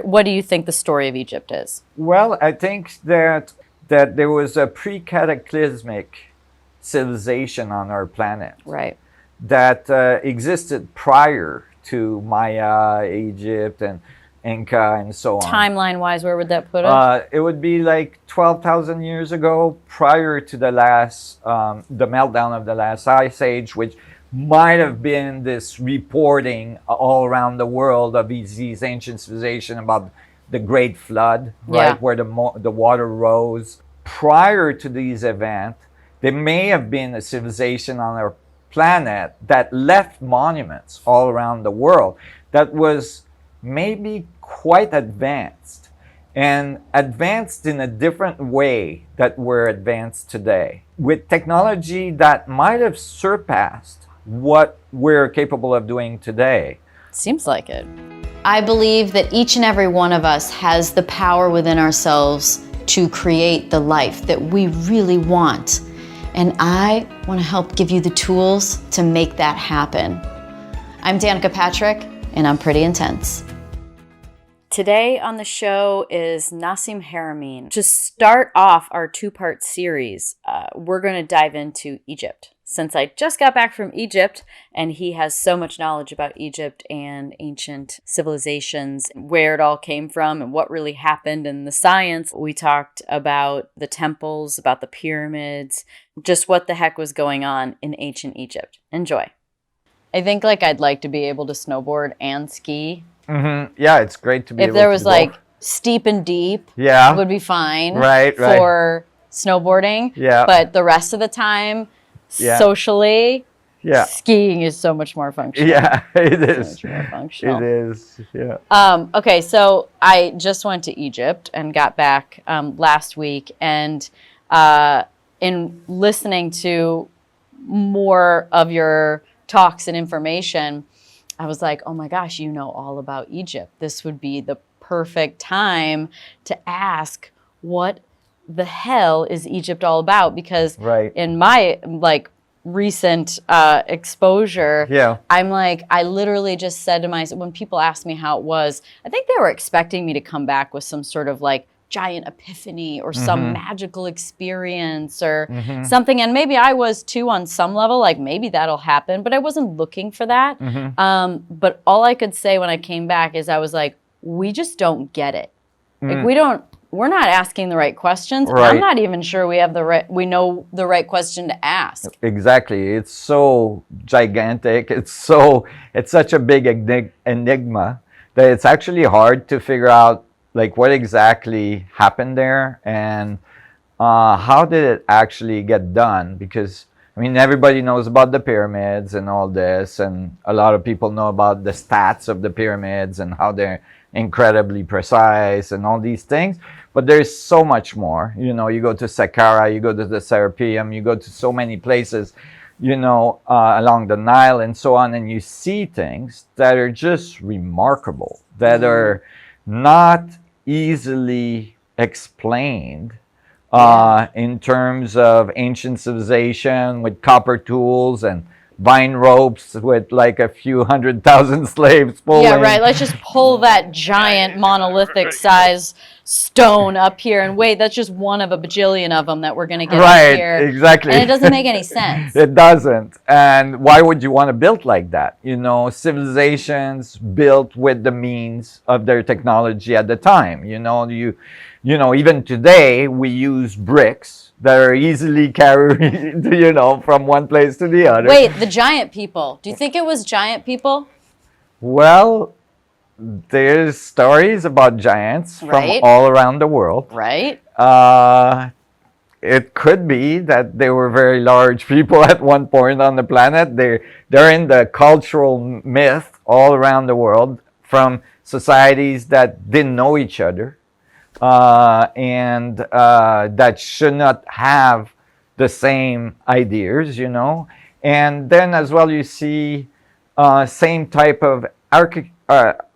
What do you think the story of Egypt is? Well, I think that there was a pre-cataclysmic civilization on our planet. Right. That existed prior to Maya, Egypt, and Inca, and so on. Timeline-wise, where would that put us? It would be like 12,000 years ago, prior to the meltdown of the last ice age, which might have been this reporting all around the world of these ancient civilizations about the Great Flood, right, Yeah. where the water rose. Prior to these events, there may have been a civilization on our planet that left monuments all around the world that was maybe quite advanced, and advanced in a different way that we're advanced today, with technology that might have surpassed what we're capable of doing today. Seems like it. I believe that each and every one of us has the power within ourselves to create the life that we really want. And I want to help give you the tools to make that happen. I'm Danica Patrick, and I'm pretty intense. Today on the show is Nassim Haramein. To start off our two-part series, we're going to dive into Egypt. Since I just got back from Egypt, and he has so much knowledge about Egypt and ancient civilizations, where it all came from and what really happened and the science. We talked about the temples, about the pyramids, just what the heck was going on in ancient Egypt. Enjoy. I think I'd like to be able to snowboard and ski. Mm-hmm. Yeah, it's great to be if able there was to go. Steep and deep, yeah, would be fine. Right. For snowboarding. Yeah. But the rest of the time, socially, skiing is so much more functional. Yeah, it is. So much more functional. It is. Yeah. Okay, so I just went to Egypt and got back last week, and in listening to more of your talks and information, I was like, oh my gosh, you know all about Egypt. This would be the perfect time to ask, what the hell is Egypt all about? Because in my recent exposure, I'm I literally just said to myself, when people asked me how it was, I think they were expecting me to come back with some sort of giant epiphany or some magical experience or something. And maybe I was too on some level, maybe that'll happen, but I wasn't looking for that. But all I could say when I came back is I was like, we just don't get it. We're not asking the right questions. Right. I'm not even sure we know the right question to ask. Exactly. It's so gigantic. It's such a big enigma that it's actually hard to figure out what exactly happened there and how did it actually get done. Because everybody knows about the pyramids and all this, and a lot of people know about the stats of the pyramids and how they're incredibly precise and all these things. But there's so much more. You go to Saqqara, you go to the Serapeum, you go to so many places, along the Nile and so on, and you see things that are just remarkable, that are not easily explained in terms of ancient civilization with copper tools and vine ropes with a few 100,000 slaves pulling. Yeah, right. Let's just pull that giant monolithic size stone up here and wait, that's just one of a bajillion of them that we're going to get up here. Right, exactly. And it doesn't make any sense. It doesn't. And why would you want to build like that? Civilizations built with the means of their technology at the time. Even today we use bricks that are easily carried, from one place to the other. Wait, the giant people. Do you think it was giant people? Well, there's stories about giants from all around the world. Right. It could be that they were very large people at one point on the planet. They're in the cultural myth all around the world, from societies that didn't know each other. And that should not have the same ideas, And then as well, you see same type of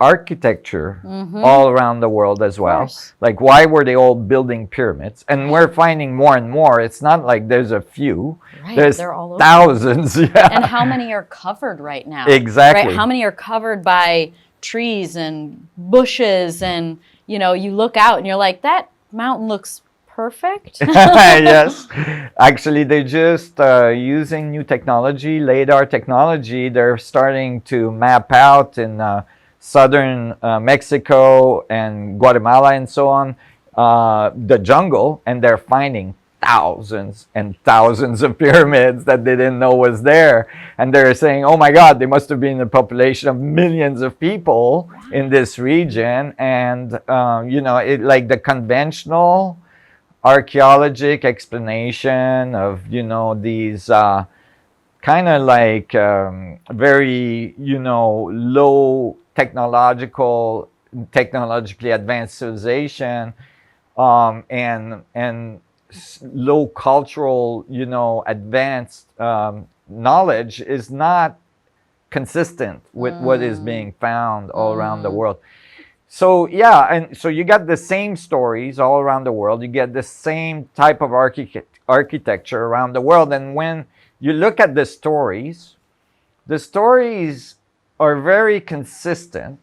architecture all around the world as well. Why were they all building pyramids? And we're finding more and more. It's not like there's a few. Right, there's they're all over. Thousands. Yeah. And how many are covered right now? Exactly. Right? How many are covered by trees and bushes, and you look out and you're like, that mountain looks perfect. Yes, actually, they're just using new technology, LiDAR technology. They're starting to map out in southern Mexico and Guatemala and so on, the jungle, and they're finding thousands and thousands of pyramids that they didn't know was there. And they're saying, oh my God, there must have been a population of millions of people in this region. And, like the conventional archaeologic explanation of these kind of like very low technologically advanced civilization, and low cultural advanced knowledge is not consistent with what is being found all around the world. So yeah, and so you got the same stories all around the world. You get the same type of architecture around the world. And when you look at the stories are very consistent.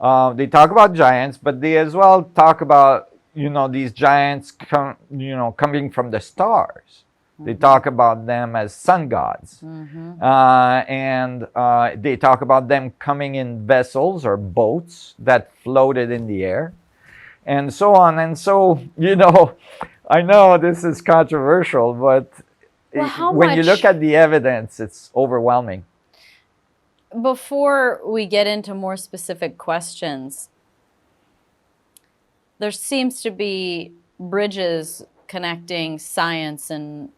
They talk about giants, but they as well talk about these giants coming from the stars. They talk about them as sun gods. And they talk about them coming in vessels or boats that floated in the air, and so on. And so, I know this is controversial, but when you look at the evidence, it's overwhelming. Before we get into more specific questions, there seems to be bridges connecting science and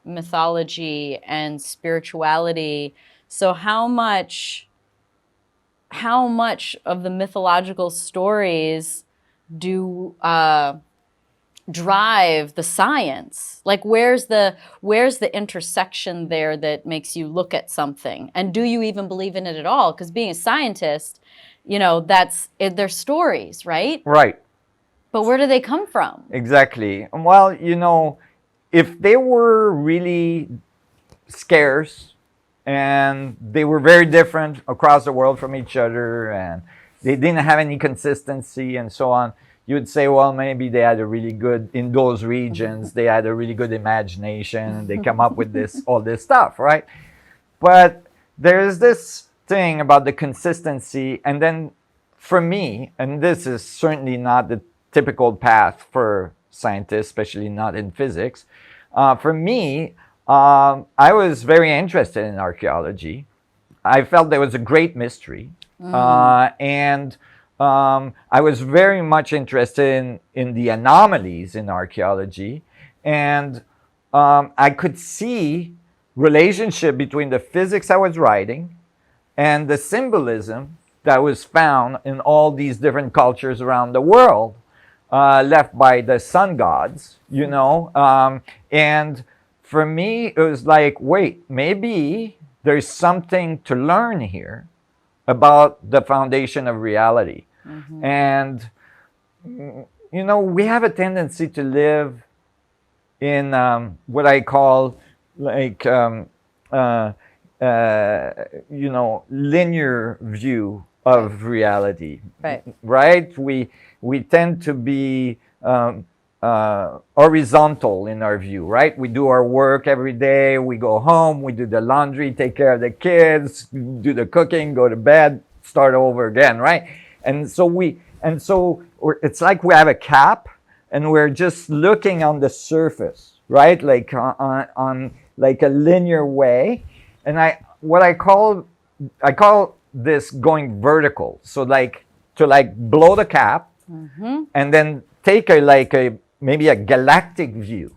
mythology and spirituality. So how much of the mythological stories do drive the science? Like, where's the intersection there that makes you look at something? And do you even believe in it at all? Because being a scientist, they're stories, right? Right. But where do they come from? Exactly. Well, if they were really scarce and they were very different across the world from each other and they didn't have any consistency and so on, you would say, well, maybe they had a really good, in those regions, they had a really good imagination and they come up with all this stuff, right? But there's this thing about the consistency. And then for me, and this is certainly not the typical path for scientists, especially not in physics. For me, I was very interested in archaeology. I felt there was a great mystery. And I was very much interested in the anomalies in archaeology. And I could see relationship between the physics I was writing and the symbolism that was found in all these different cultures around the world. Left by the sun gods, and for me, it was like, wait, maybe there's something to learn here about the foundation of reality. And, we have a tendency to live in what I call like, linear view of reality, right? We tend to be horizontal in our view, right? We do our work every day. We go home, we do the laundry, take care of the kids, do the cooking, go to bed, start over again, right? And so it's like we have a cap and we're just looking on the surface, right? Like on like a linear way. And I call this going vertical. So to blow the cap, and then take maybe a galactic view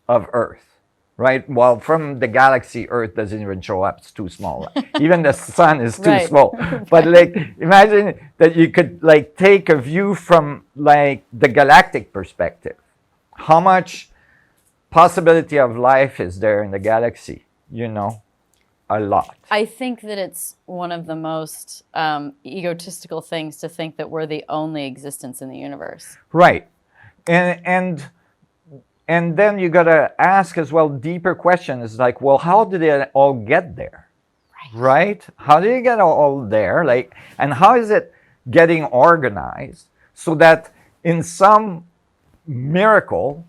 of Earth, right? Well, from the galaxy, Earth doesn't even show up. It's too small. Even the sun is too small. But imagine that you could take a view from the galactic perspective. How much possibility of life is there in the galaxy? A lot. I think that it's one of the most egotistical things to think that we're the only existence in the universe. Right. And then you got to ask as well deeper questions like, well, how did they all get there? right? How do you get all there? Like, and how is it getting organized so that in some miracle,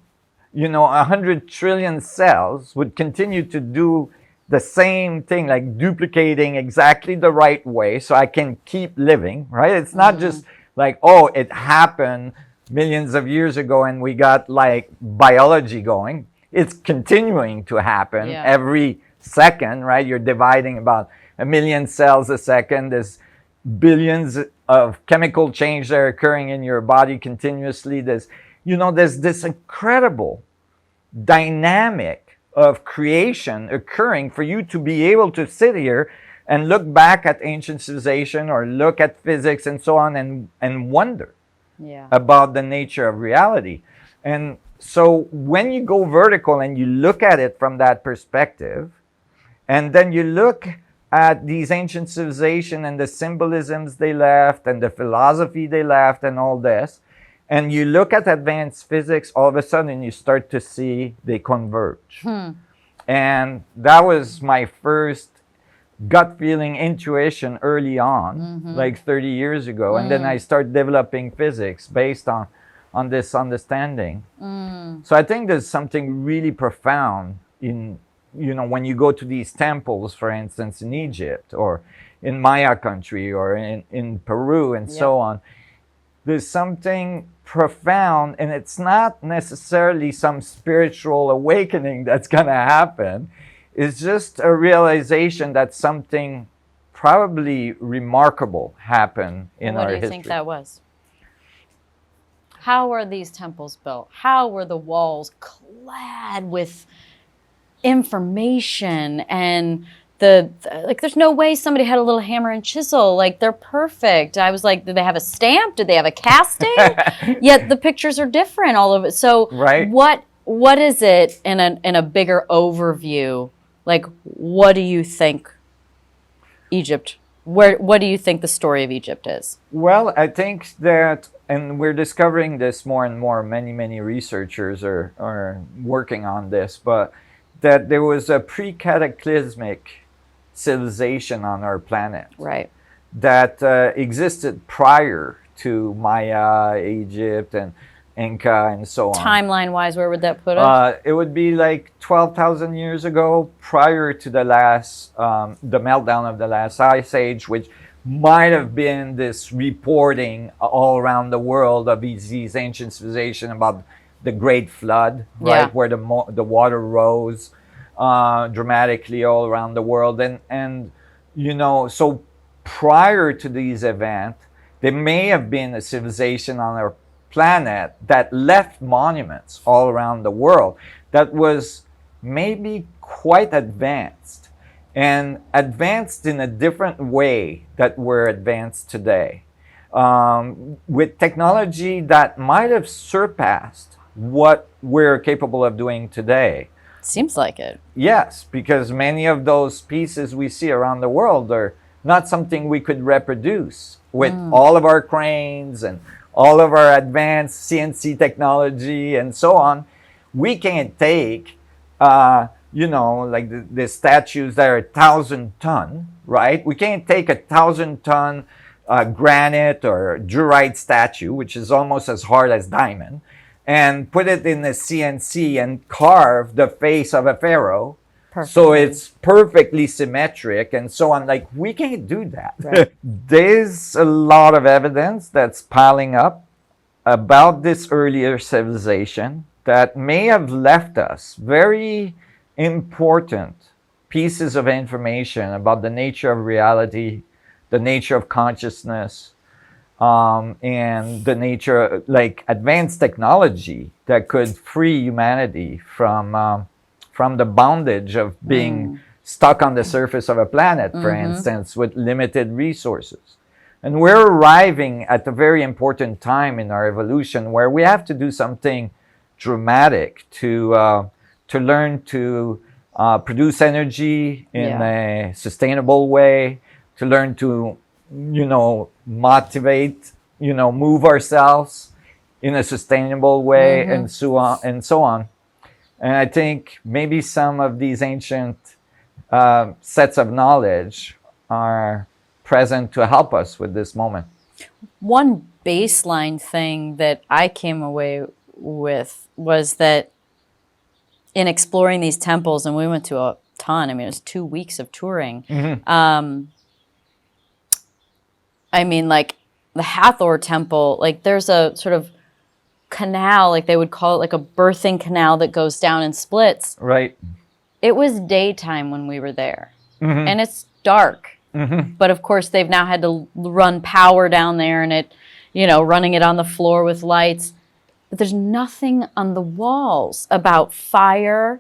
100 trillion cells would continue to do the same thing, like duplicating exactly the right way so I can keep living, right? It's not just like, oh, it happened millions of years ago and we got like biology going. It's continuing to happen every second, right? You're dividing about 1 million cells a second. There's billions of chemical change that are occurring in your body continuously. There's this incredible dynamic of creation occurring for you to be able to sit here and look back at ancient civilization or look at physics and so on and wonder about the nature of reality. And so when you go vertical and you look at it from that perspective, and then you look at these ancient civilizations and the symbolisms they left and the philosophy they left and all this, and you look at advanced physics, all of a sudden you start to see they converge. And that was my first gut feeling intuition early on, like 30 years ago. And then I started developing physics based on this understanding. So I think there's something really profound in, when you go to these temples, for instance, in Egypt or in Maya country or in Peru and so on. There's something profound, and it's not necessarily some spiritual awakening that's going to happen. It's just a realization that something probably remarkable happened in our history. What do you think that was? How are these temples built? How were the walls clad with information and there's no way somebody had a little hammer and chisel. Like, they're perfect. I was like, did they have a stamp? Did they have a casting? Yet the pictures are different, all of it. So what is it in a bigger overview? Like, what do you think Egypt, what do you think the story of Egypt is? Well, I think that, and we're discovering this more and more, many researchers are working on this, but that there was a pre-cataclysmic civilization on our planet, right? That existed prior to Maya, Egypt, and Inca, and so on. Timeline-wise, where would that put us? It would be like 12,000 years ago, prior to the last, the meltdown of the last ice age, which might have been this reporting all around the world of these ancient civilizations about the Great Flood, right, where the water rose dramatically all around the world, and so prior to these events, there may have been a civilization on our planet that left monuments all around the world that was maybe quite advanced, and advanced in a different way that we're advanced today, with technology that might have surpassed what we're capable of doing today. Seems like it. Yes, because many of those pieces we see around the world are not something we could reproduce with all of our cranes and all of our advanced CNC technology and so on. We can't take, like the statues that are 1,000-ton, right? We can't take 1,000-ton granite or jurite statue, which is almost as hard as diamond, and put it in the CNC and carve the face of a pharaoh. Perfect. So it's perfectly symmetric and so on. Like, we can't do that. Right. There's a lot of evidence that's piling up about this earlier civilization that may have left us very important pieces of information about the nature of reality, the nature of consciousness, and the nature, like advanced technology that could free humanity from the bondage of being stuck on the surface of a planet, for instance, with limited resources. And we're arriving at a very important time in our evolution where we have to do something dramatic to learn to produce energy in a sustainable way, to learn to motivate, move ourselves in a sustainable way, and so on and so on. And I think maybe some of these ancient sets of knowledge are present to help us with this moment. One baseline thing that I came away with was that in exploring these temples, and we went to a ton, I mean, it was 2 weeks of touring. I mean, like the Hathor temple, like there's a sort of canal, like they would call it like a birthing canal that goes down and splits. Right. It was daytime when we were there, and it's dark. But of course, they've now had to run power down there, and it, you know, running it on the floor with lights. But there's nothing on the walls about fire,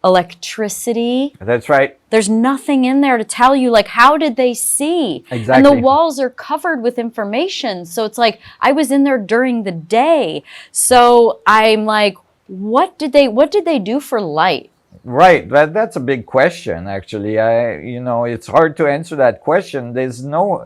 electricity. That's right. There's nothing in there to tell you, like, how did they see? Exactly. And the walls are covered with information. So it's like, I was in there during the day. So I'm like, what did they do for light? Right. That's a big question, actually. It's hard to answer that question. There's no,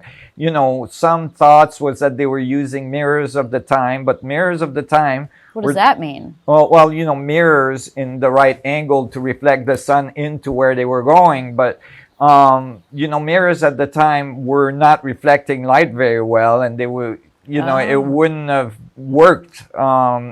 some thoughts was that they were using mirrors of the time, but mirrors of the time. What does that mean? Well, mirrors in the right angle to reflect the sun into where they were going. But, mirrors at the time were not reflecting light very well, and they were, it wouldn't have worked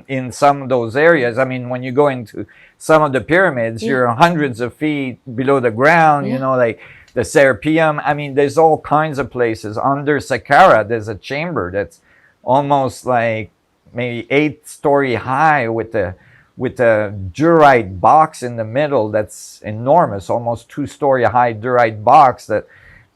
in some of those areas. I mean, when you go into some of the pyramids, you're hundreds of feet below the ground, like the Serapeum. I mean, there's all kinds of places. Under Saqqara, there's a chamber that's almost like maybe 8-story high with a durite box in the middle that's enormous, almost 2-story high durite box that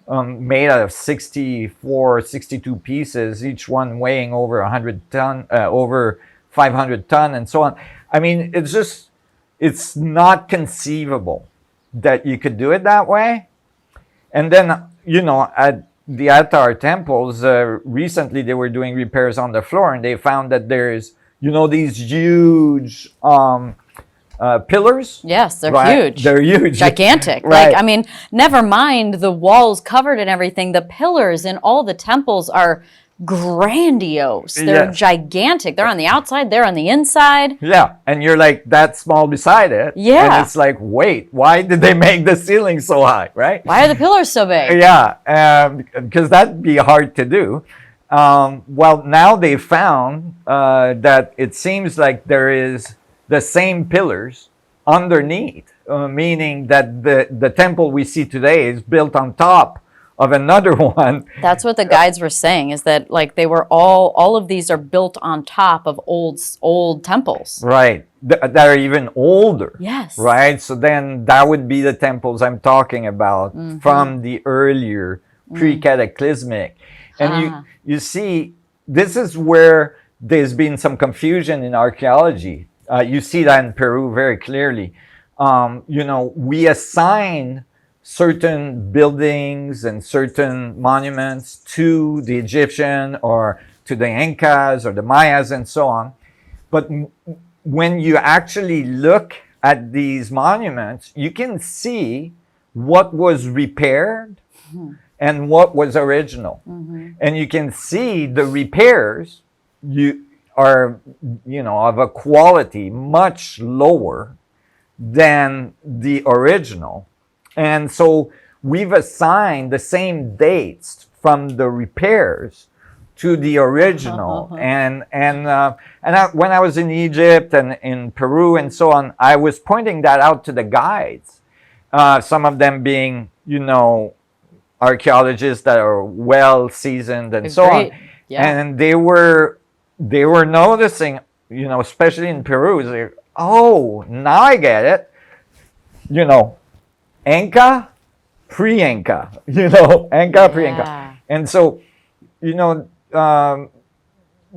made out of 62 pieces, each one weighing over 100 ton, over 500 ton, and so on. I mean, it's not conceivable that you could do it that way. And then, at the Atar temples, recently they were doing repairs on the floor, and they found that there's, these huge pillars. Yes, they're right? huge. They're huge. Gigantic. Right. Like, I mean, never mind the walls covered and everything. The pillars in all the temples are grandiose. They're gigantic. They're on the outside, they're on the inside. Yeah, and you're like that small beside it. Yeah. And it's like, wait, why did they make the ceiling so high, right? Why are the pillars so big? Yeah, because that'd be hard to do. Well, now they found that it seems like there is the same pillars underneath, meaning that the temple we see today is built on top of another one. That's what the guides were saying, is that like they were all of these are built on top of old temples. Right. That are even older. Yes. Right. So then that would be the temples I'm talking about from the earlier pre-cataclysmic. And you see, this is where there's been some confusion in archaeology. You see that in Peru very clearly. We assign certain buildings and certain monuments to the Egyptian or to the Incas or the Mayas and so on. But when you actually look at these monuments, you can see what was repaired and what was original. And you can see the repairs are, of a quality much lower than the original. And so we've assigned the same dates from the repairs to the original. And when I was in Egypt and in Peru and so on, I was pointing that out to the guides. Some of them being, archaeologists that are well seasoned and so on. Yeah. And they were noticing, especially in Peru, like, oh, now I get it. Inca, pre-Inca, Inca, pre-Inca. And so,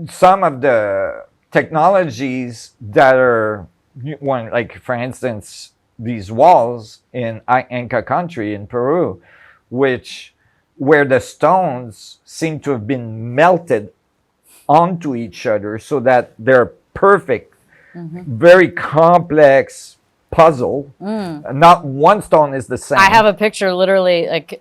some of the technologies that are, like for instance, these walls in Inca country in Peru, where the stones seem to have been melted onto each other so that they're perfect, very complex puzzle. Not one stone is the same. I have a picture literally like at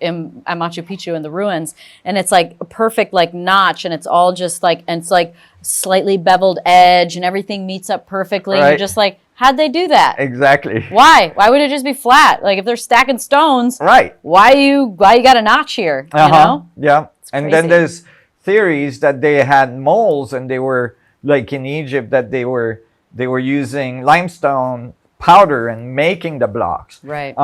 Machu Picchu in the ruins, and it's like a perfect like notch, and it's all just like, and it's like slightly beveled edge, and everything meets up perfectly. Right. You're just like, how'd they do that? Exactly. Why? Why would it just be flat? Like if they're stacking stones, Right. why you got a notch here? You know? Yeah. And crazy. then there's theories that they had moles, and they were like in Egypt that they were using limestone powder and making the blocks. Right.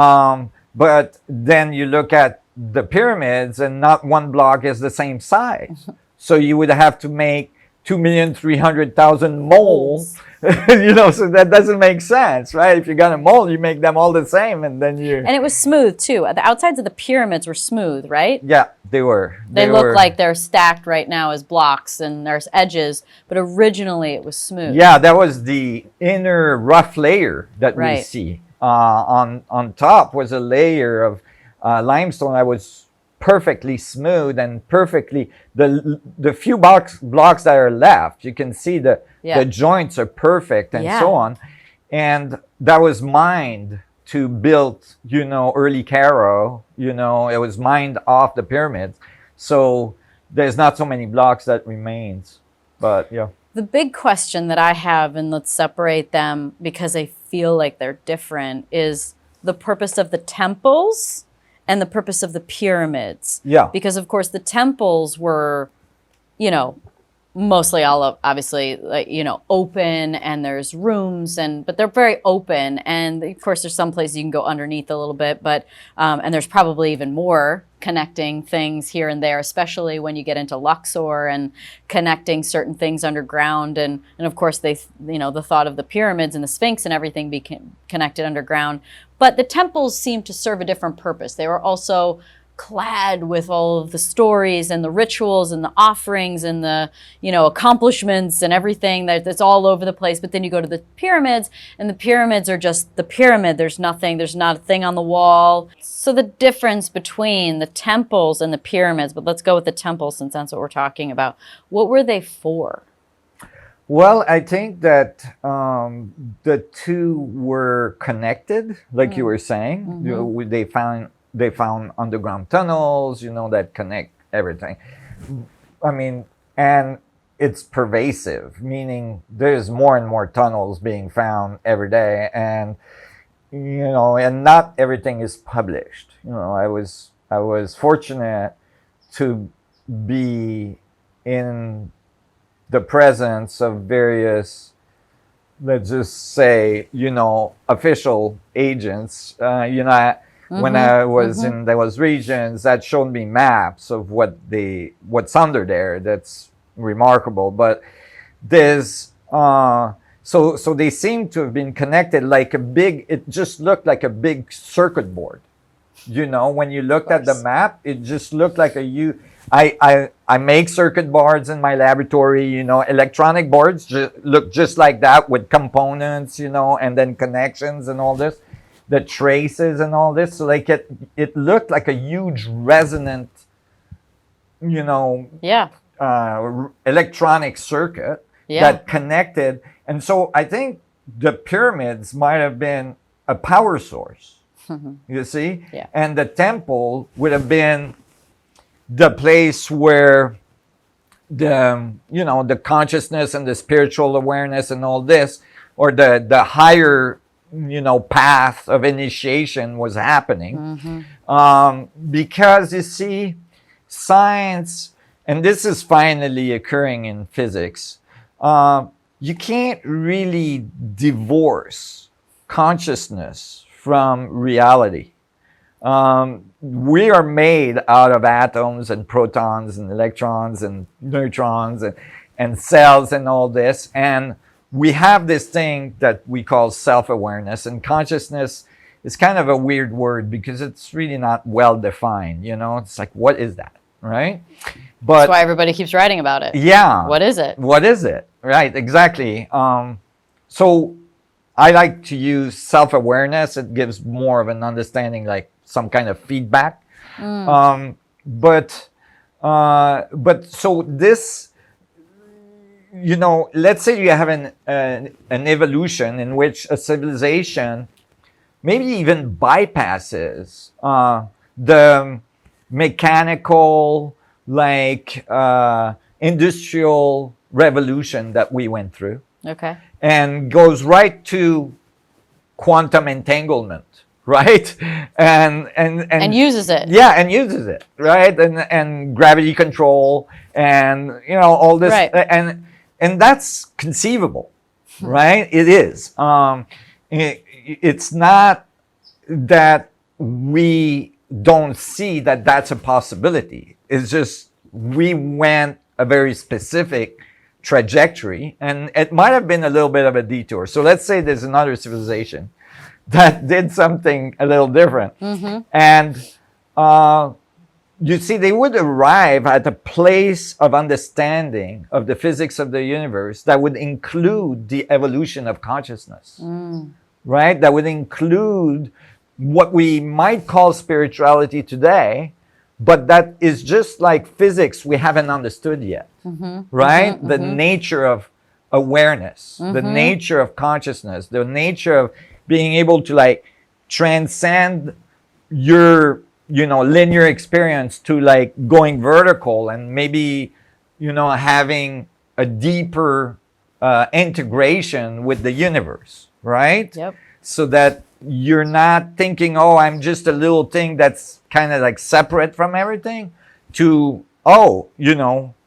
But then you look at the pyramids, and not one block is the same size. So you would have to make 2,300,000 moles. You know, so that doesn't make sense, right? If you're gonna mold, you make them all the same, and then you. And it was smooth too. The outsides of the pyramids were smooth, right? Yeah, they were. They look like they're stacked right now as blocks, and there's edges, but originally it was smooth. Yeah, that was the inner rough layer that we see. On top was a layer of limestone that was perfectly smooth and perfectly the few blocks that are left, you can see the joints are perfect and so on, and that was mined to build, you know, early Cairo. You know, it was mined off the pyramids, so there's not so many blocks that remains. But yeah, the big question that I have, and let's separate them because I feel like they're different, is the purpose of the temples and the purpose of the pyramids. Yeah. Because of course the temples were, you know, mostly all of, obviously, like, you know, open, and there's rooms, but they're very open, and of course there's some places you can go underneath a little bit, but and there's probably even more connecting things here and there, especially when you get into Luxor and connecting certain things underground, and of course they, you know, the thought of the pyramids and the Sphinx and everything became connected underground. But the temples seemed to serve a different purpose. They were also clad with all of the stories and the rituals and the offerings and the, you know, accomplishments and everything that's all over the place. But then you go to the pyramids, and the pyramids are just the pyramid. There's not a thing on the wall. So the difference between the temples and the pyramids, but let's go with the temples since that's what we're talking about. What were they for? Well, I think that the two were connected, like you were saying. You know, they found underground tunnels, you know, that connect everything. I mean, and it's pervasive, meaning there's more and more tunnels being found every day, and you know, and not everything is published. You know, I was fortunate to be in the presence of various, let's just say, you know, official agents. You know, when I was in those regions, that showed me maps of what's under there. That's remarkable. But there's so they seem to have been connected like a big. It just looked like a big circuit board. You know, when you looked at the map, it just looked like I make circuit boards in my laboratory, you know, electronic boards look just like that with components, you know, and then connections and all this, the traces and all this. So like it looked like a huge resonant, you know, electronic circuit that connected. And so I think the pyramids might have been a power source, you see? Yeah. And the temple would have been the place where the, you know, the consciousness and the spiritual awareness and all this, or the higher, you know, path of initiation was happening. Because you see, science, and this is finally occurring in physics, you can't really divorce consciousness from reality. We are made out of atoms and protons and electrons and neutrons and cells and all this. And we have this thing that we call self-awareness, and consciousness is kind of a weird word because it's really not well defined. You know, it's like, what is that? Right? But that's why everybody keeps writing about it. Yeah. What is it? What is it? Right. Exactly. So I like to use self-awareness. It gives more of an understanding, like some kind of feedback. But so this, you know, let's say you have an evolution in which a civilization maybe even bypasses the mechanical, like industrial revolution that we went through. Okay. And goes right to quantum entanglement, right? And uses it. Yeah, and uses it, right? And gravity control, and all this, Right. And that's conceivable, right? It is. It's not that we don't see that that's a possibility. It's just we went a very specific trajectory, and it might have been a little bit of a detour. So let's say there's another civilization that did something a little different, and you see, they would arrive at a place of understanding of the physics of the universe that would include the evolution of consciousness, right? That would include what we might call spirituality today, but that is just like physics we haven't understood yet, right? The nature of awareness, the nature of consciousness, the nature of being able to like transcend your linear experience to like going vertical, and maybe having a deeper integration with the universe, right? Yep. So that you're not thinking, oh, I'm just a little thing that's kind of like separate from everything, to, oh,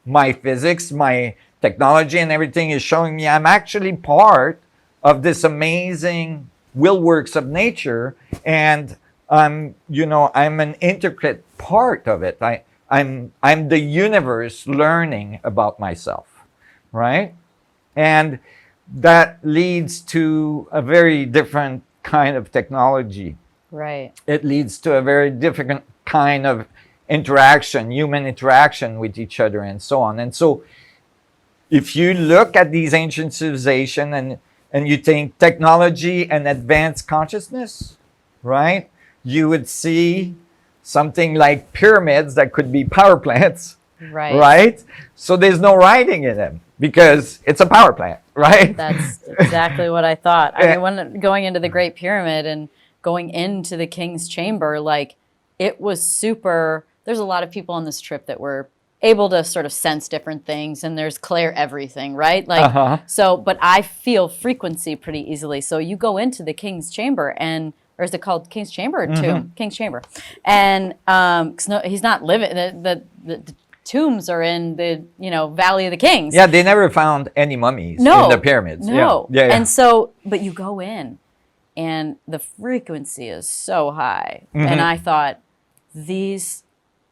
my physics, my technology and everything is showing me I'm actually part of this amazing will works of nature, and I'm an intricate part of it. I'm the universe learning about myself, right? And that leads to a very different kind of technology. Right. It leads to a very different kind of interaction, human interaction with each other, and so on. And so if you look at these ancient civilizations and you think technology and advanced consciousness, right? You would see something like pyramids that could be power plants, Right. right? So there's no writing in them because it's a power plant, right? That's exactly what I thought. I mean, when going into the Great Pyramid and going into the King's Chamber, like, it was super. There's a lot of people on this trip that were able to sort of sense different things, and there's Claire everything, right? Like, so, but I feel frequency pretty easily. So you go into the King's Chamber, and, or is it called King's Chamber or Tomb? King's Chamber. And 'cause no, he's not living, the tombs are in the, Valley of the Kings. Yeah, they never found any mummies in the pyramids. No. Yeah. And so, but you go in, and the frequency is so high. And I thought, these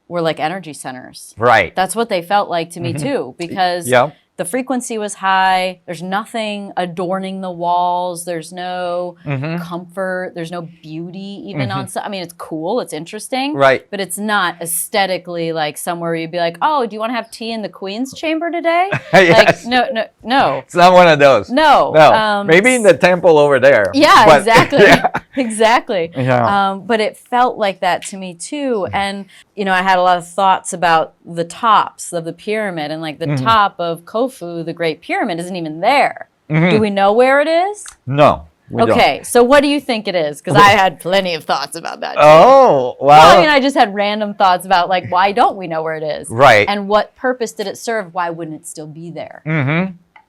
were like energy centers. Right. That's what they felt like to me too, because the frequency was high. There's nothing adorning the walls. There's no comfort. There's no beauty even on some. I mean, it's cool. It's interesting. Right. But it's not aesthetically like somewhere you'd be like, oh, do you want to have tea in the Queen's Chamber today? Yes. Like, no. It's not one of those. No. Maybe in the temple over there. Yeah, but, exactly. Yeah. Exactly. Yeah. But it felt like that to me too. And, I had a lot of thoughts about the tops of the pyramid, and like the top of Khufu, the Great Pyramid, isn't even there. Do we know where it is? No. We Okay, so what do you think it is? Because I had plenty of thoughts about that too. Oh, wow. Well, I mean, I just had random thoughts about like, why don't we know where it is? Right. And what purpose did it serve? Why wouldn't it still be there?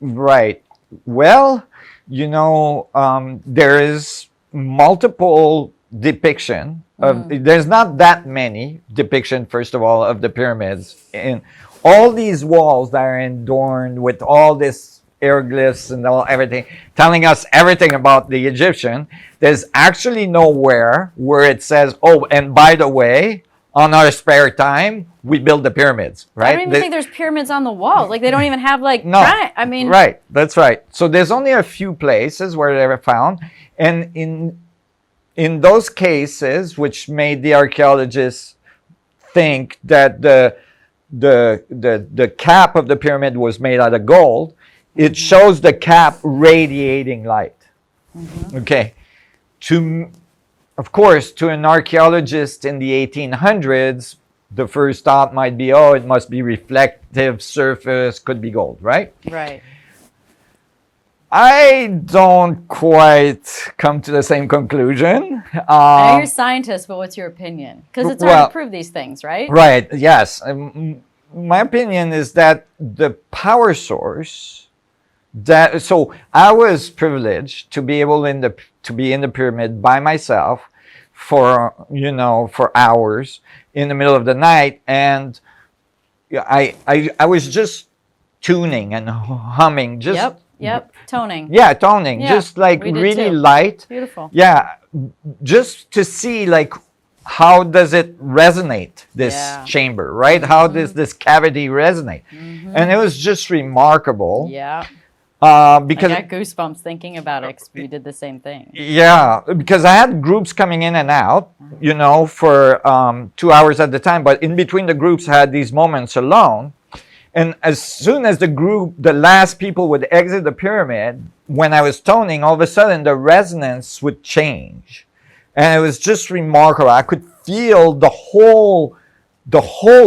Right. Well, there is multiple depiction of, there's not that many depiction, first of all, of the pyramids. And all these walls that are adorned with all this hieroglyphs and everything, telling us everything about the Egyptian, there's actually nowhere where it says, oh, and by the way, on our spare time, we build the pyramids, right? I don't even think there's pyramids on the wall. Like, they don't even have like, no. I mean. Right, that's right. So there's only a few places where they were found. And in those cases, which made the archaeologists think that the cap of the pyramid was made out of gold, it shows the cap radiating light. Okay. Of course, to an archaeologist in the 1800s, the first thought might be, oh, it must be reflective surface, could be gold, right? Right. I don't quite come to the same conclusion. I know you're a scientist, but what's your opinion? Because it's hard to prove these things, right? Right, yes. My opinion is that the power source, so I was privileged to be able to be in the pyramid by myself for hours in the middle of the night, and I was just tuning and humming, just toning. Yeah, toning, just like we did really too. light. Beautiful. Yeah, just to see like how does it resonate, this chamber, right? How does this cavity resonate? And it was just remarkable. Yeah. Because I got goosebumps thinking about it, 'cause we did the same thing. Yeah, because I had groups coming in and out, for 2 hours at the time. But in between the groups, I had these moments alone. And as soon as the last people would exit the pyramid, when I was toning, all of a sudden the resonance would change. And it was just remarkable. I could feel the whole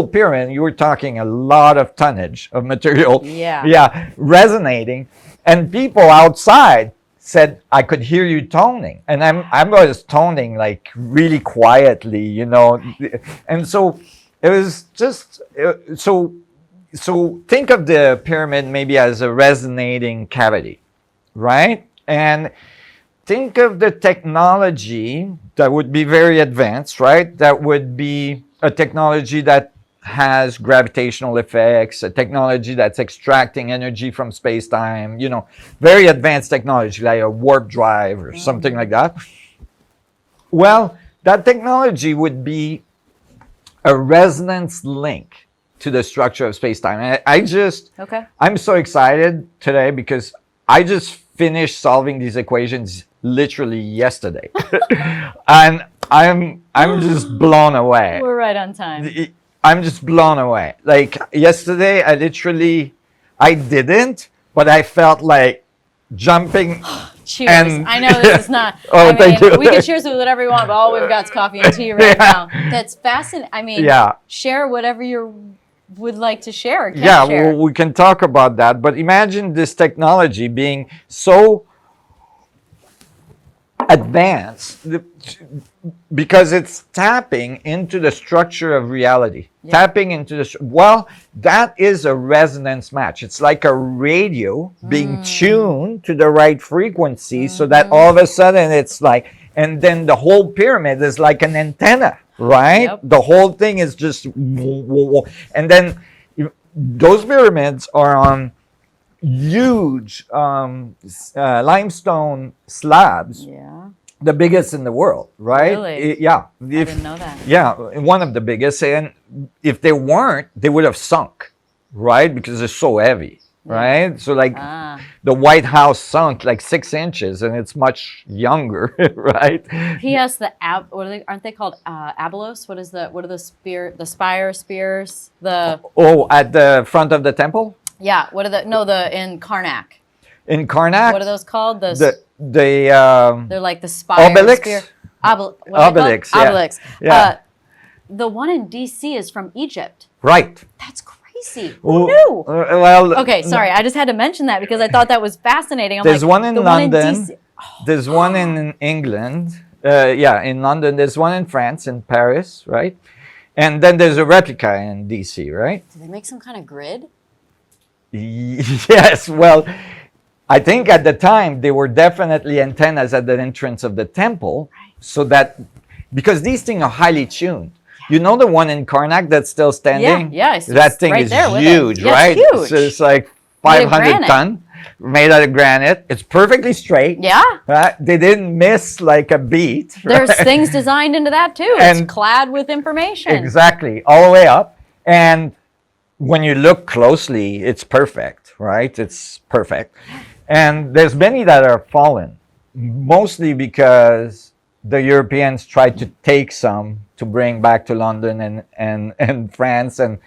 pyramid. You were talking a lot of tonnage of material. Yeah. Resonating. And people outside said, I could hear you toning. And I was toning like really quietly, And so it was just, so think of the pyramid maybe as a resonating cavity, right? And think of the technology that would be very advanced, right? That would be a technology that has gravitational effects, a technology that's extracting energy from space-time, very advanced technology like a warp drive or something like that. Well, that technology would be a resonance link to the structure of space-time. And I'm so excited today because I just finished solving these equations literally yesterday. And I'm just blown away. We're right on time. I'm just blown away. Like yesterday, I didn't, but I felt like jumping. Cheers. I know this is not. Thank you. We can cheers with whatever you want, but all we've got is coffee and tea right now. That's fascinating. Share whatever you would like to share. Or can't share. Well, we can talk about that. But imagine this technology being so advanced because it's tapping into the structure of reality. Tapping into that is a resonance match. It's like a radio being tuned to the right frequency so that all of a sudden it's like, and then the whole pyramid is like an antenna, right? The whole thing is just, and then those pyramids are on huge limestone slabs. The biggest in the world, right? Really? I didn't know that. Yeah, one of the biggest. And if they weren't, they would have sunk, right? Because they're so heavy, right? So like the White House sunk like 6 inches, and it's much younger, right? P.S. Aren't they called Obelisks? What are the spire spears? At the front of the temple? Yeah. What are in Karnak? In Karnak? What are those called? They're like the spire Obelisks? spear. Obelisks, yeah. Obelisks. Yeah. The one in D.C. is from Egypt. Right. That's crazy. Who knew? Okay, sorry. I just had to mention that because I thought that was fascinating. There's one in London. There's one in England. In London. There's one in France, in Paris, right? And then there's a replica in D.C., right? Do they make some kind of grid? Yes, well, I think at the time they were definitely antennas at the entrance of the temple, so that because these things are highly tuned. You know the one in Karnak that's still standing? Yeah. That thing is huge, right? It's huge. So it's like 500 ton, made out of granite. It's perfectly straight. Yeah. They didn't miss like a beat. There's things designed into that too. It's clad with information. Exactly, all the way up. And when you look closely, it's perfect, right? It's perfect. And there's many that are fallen, mostly because the Europeans tried to take some to bring back to London and France, and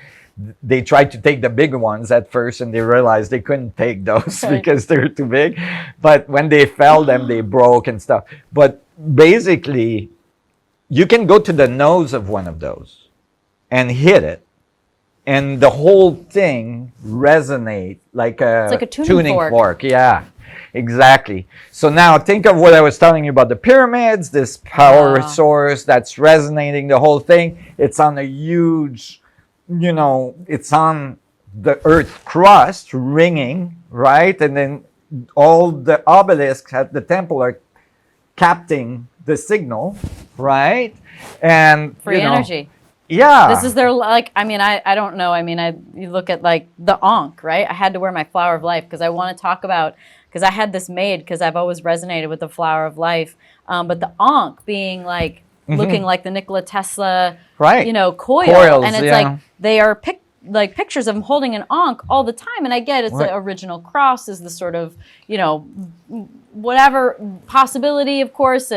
they tried to take the big ones at first, and they realized they couldn't take those because they're too big. But when they fell them, they broke and stuff. But basically, you can go to the nose of one of those and hit it, and the whole thing resonate like a tuning fork. Yeah. Exactly. So now think of what I was telling you about the pyramids, this power Wow. source that's resonating the whole thing. It's on a huge, it's on the earth crust ringing, right? And then all the obelisks at the temple are capturing the signal, right? And Free energy. Yeah. This is their, like, I mean, I don't know. I mean, you look at like the Ankh, right? I had to wear my flower of life because I want to talk about, because I had this made because I've always resonated with the flower of life. But the Ankh being like, looking like the Nikola Tesla, Right. Coil. Coils, and it's yeah. like, they are pictures of him holding an Ankh all the time. And I get it's Right. the original cross is the sort of, whatever possibility, of course.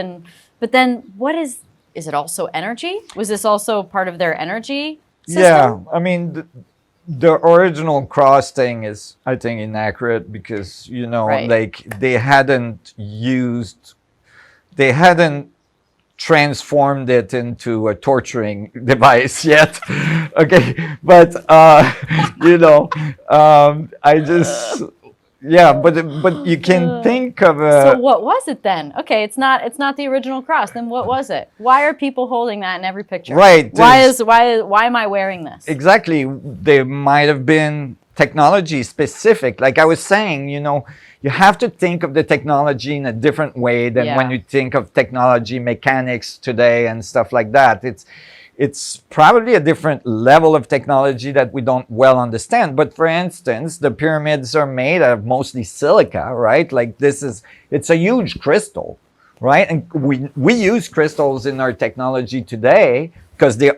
But then what is it also energy? Was this also part of their energy system? Yeah, I mean, the original cross thing is, I think, inaccurate because, Right. like they hadn't transformed it into a torturing device yet. Okay, but, I just, yeah, but you can think of So what was it then? Okay, it's not the original cross. Then what was it? Why are people holding that in every picture? Right, Why am I wearing this? Exactly. There might have been technology specific. Like I was saying, you have to think of the technology in a different way than when you think of technology, mechanics today and stuff like that. It's probably a different level of technology that we don't well understand. But for instance, the pyramids are made of mostly silica, right? Like it's a huge crystal, right? And we use crystals in our technology today because they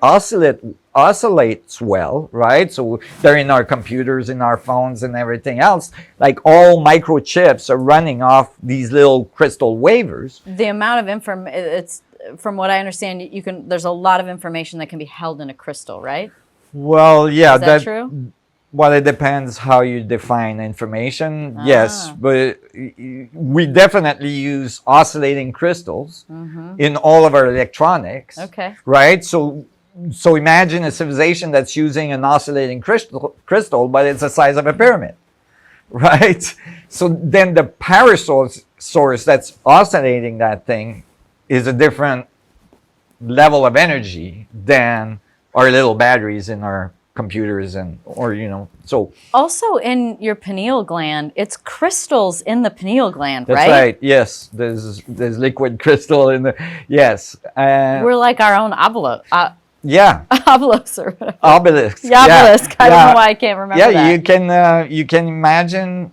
oscillates well, right? So they're in our computers, in our phones and everything else. Like all microchips are running off these little crystal wafers. The amount of it's, from what I understand, there's a lot of information that can be held in a crystal, right? Well, yeah, Is that true? Well, it depends how you define information. Yes, but we definitely use oscillating crystals in all of our electronics. Okay. Right? So imagine a civilization that's using an oscillating crystal, but it's the size of a pyramid. Right? So then the power source that's oscillating that thing is a different level of energy than our little batteries in our computers so also in your pineal gland, it's crystals in the pineal gland, that's right. Yes, there's liquid crystal in the we're like our own obelisks or whatever. Obelisks. Yeah, obelisk. I don't know why I can't remember that. You can imagine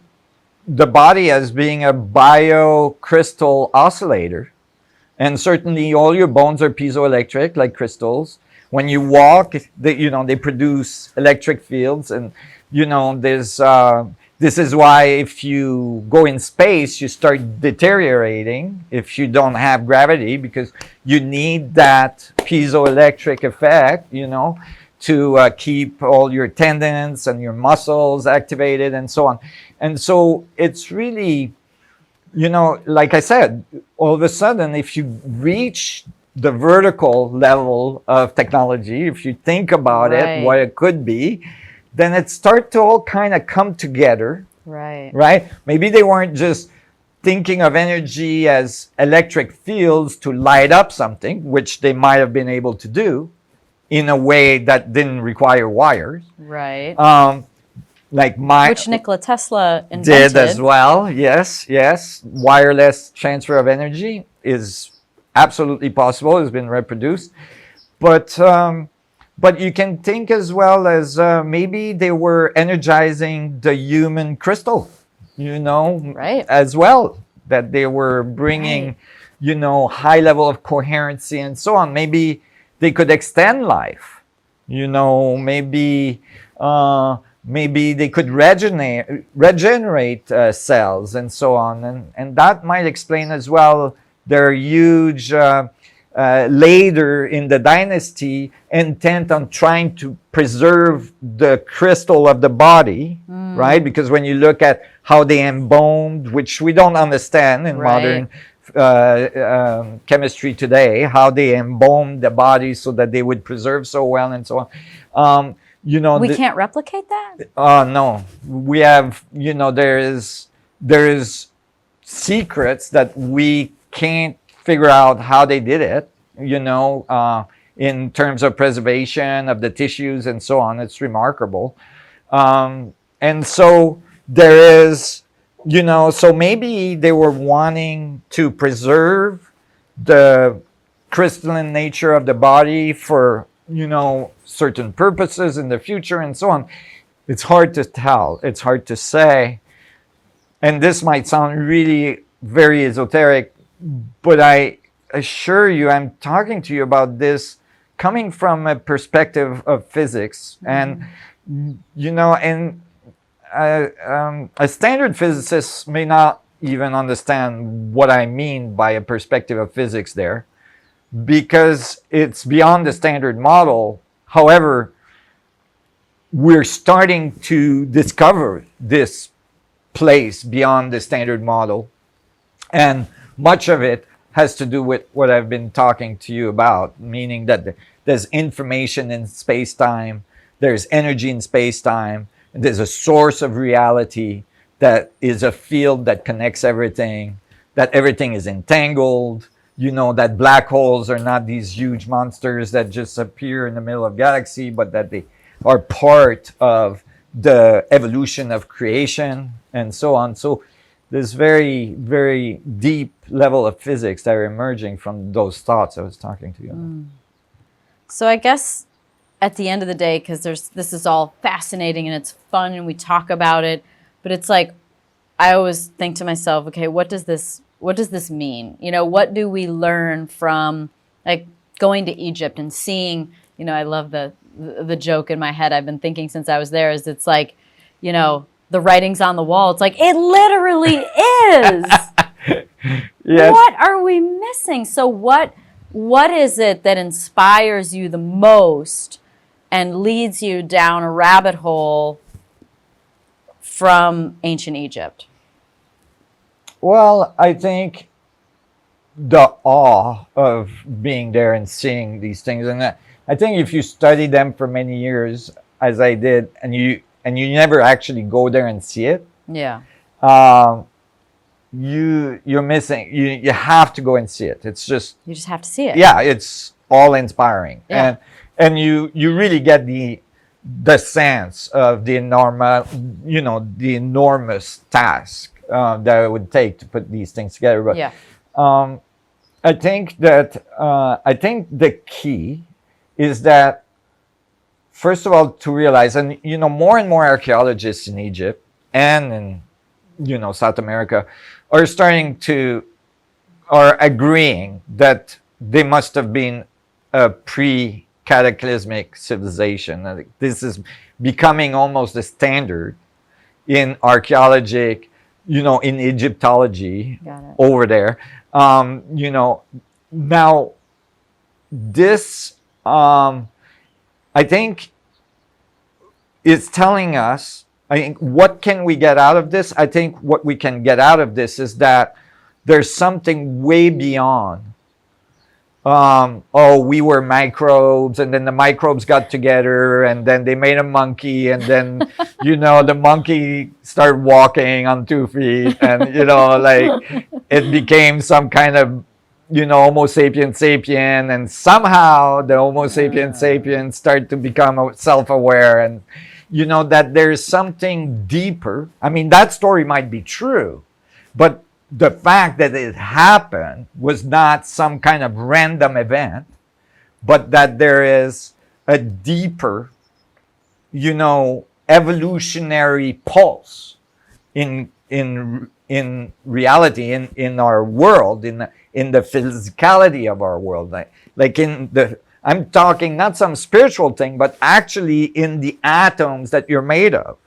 the body as being a biocrystal oscillator. And certainly all your bones are piezoelectric, like crystals. When you walk, they produce electric fields. And, this is why if you go in space, you start deteriorating if you don't have gravity, because you need that piezoelectric effect, to keep all your tendons and your muscles activated and so on. And so it's really, like I said, all of a sudden, if you reach the vertical level of technology, if you think about it, what it could be, then it starts to all kind of come together. Right? Maybe they weren't just thinking of energy as electric fields to light up something, which they might have been able to do in a way that didn't require wires. Right. Which Nikola Tesla invented. Did as well. Yes. Wireless transfer of energy is absolutely possible. It's been reproduced. But you can think as well as maybe they were energizing the human crystal, as well. That they were bringing, high level of coherency and so on. Maybe they could extend life. Maybe they could regenerate cells and so on. And that might explain as well their huge later in the dynasty intent on trying to preserve the crystal of the body, right? Because when you look at how they embalmed, which we don't understand in modern chemistry today, how they embalmed the body so that they would preserve so well and so on. We can't replicate that? No. We have, there is secrets that we can't figure out how they did it, in terms of preservation of the tissues and so on. It's remarkable. And so there is, so maybe they were wanting to preserve the crystalline nature of the body for, certain purposes in the future and so on. It's hard to tell. It's hard to say. And this might sound really very esoteric, but I assure you, I'm talking to you about this coming from a perspective of physics. And, a standard physicist may not even understand what I mean by a perspective of physics there, because it's beyond the standard model. However, we're starting to discover this place beyond the standard model. And much of it has to do with what I've been talking to you about, meaning that there's information in space-time, there's energy in space-time, and there's a source of reality that is a field that connects everything, that everything is entangled, that black holes are not these huge monsters that just appear in the middle of galaxy, but that they are part of the evolution of creation and so on. So this very, very deep level of physics that are emerging from those thoughts I was talking to you about. So I guess at the end of the day, because this is all fascinating and it's fun and we talk about it, but it's like I always think to myself, okay, what does this mean? What do we learn from like going to Egypt and seeing, I love the joke in my head I've been thinking since I was there is it's like, the writing's on the wall. It's like, it literally is. Yes. What are we missing? So what is it that inspires you the most and leads you down a rabbit hole from ancient Egypt? Well, I think the awe of being there and seeing these things, and I think if you study them for many years, as I did, and you never actually go there and see it, yeah, you're missing. You have to go and see it. It's just you just have to see it. Yeah, it's all inspiring, yeah. and you really get the sense of the enormous task that it would take to put these things together. But yeah. I think the key is that, first of all, to realize, and more and more archaeologists in Egypt and in South America are agreeing that they must have been a pre-cataclysmic civilization. This is becoming almost a standard in archaeology, in Egyptology over there. Now this, I think, is telling us, what can we get out of this? I think what we can get out of this is that there's something way beyond, we were microbes, and then the microbes got together, and then they made a monkey, and then, the monkey started walking on 2 feet, and, it became some kind of, Homo sapiens sapien, and somehow the Homo sapiens sapiens start to become self-aware, and, that there's something deeper. I mean, that story might be true, but the fact that it happened was not some kind of random event, but that there is a deeper, evolutionary pulse in reality, in our world, in the physicality of our world, I'm talking not some spiritual thing, but actually in the atoms that you're made of,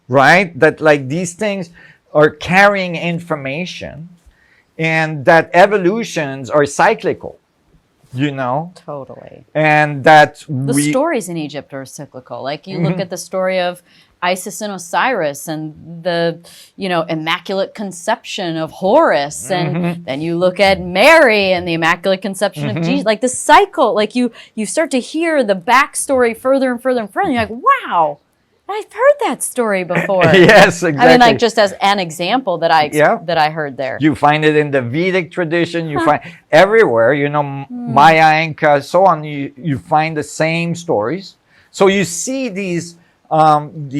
right? That these things are carrying information, and that evolutions are cyclical, Totally. And that the stories in Egypt are cyclical. Like you look at the story of Isis and Osiris and the, Immaculate Conception of Horus. And then you look at Mary and the Immaculate Conception of Jesus. Like the cycle, you start to hear the backstory further and further and further. And you're like, wow, I've heard that story before. Yes, exactly. I mean, like just as an example that Yeah. that I heard there. You find it in the Vedic tradition. You find everywhere. You know, Maya, Inca, so on. You find the same stories. So you see these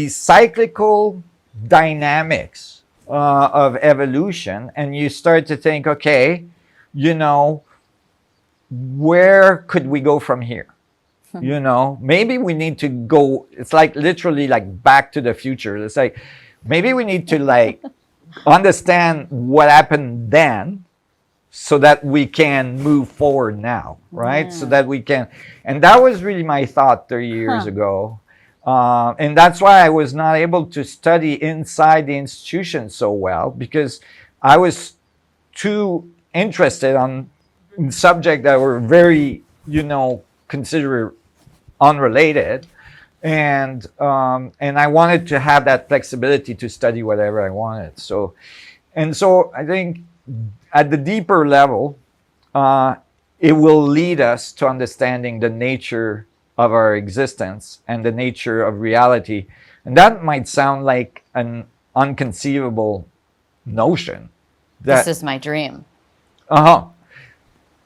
cyclical dynamics of evolution, and you start to think, okay, you know, where could we go from here? You know, maybe we need to go. It's like literally like Back to the Future. It's like maybe we need to like understand what happened then so that we can move forward now, right? So that we can, and that was really my thought 30 years ago. And that's why I was not able to study inside the institution so well, because I was too interested on subjects that were very, you know, considered unrelated. And I wanted to have that flexibility to study whatever I wanted. So I think at the deeper level, it will lead us to understanding the nature of our existence and the nature of reality. And that might sound like an unconceivable notion. This is my dream. Uh-huh.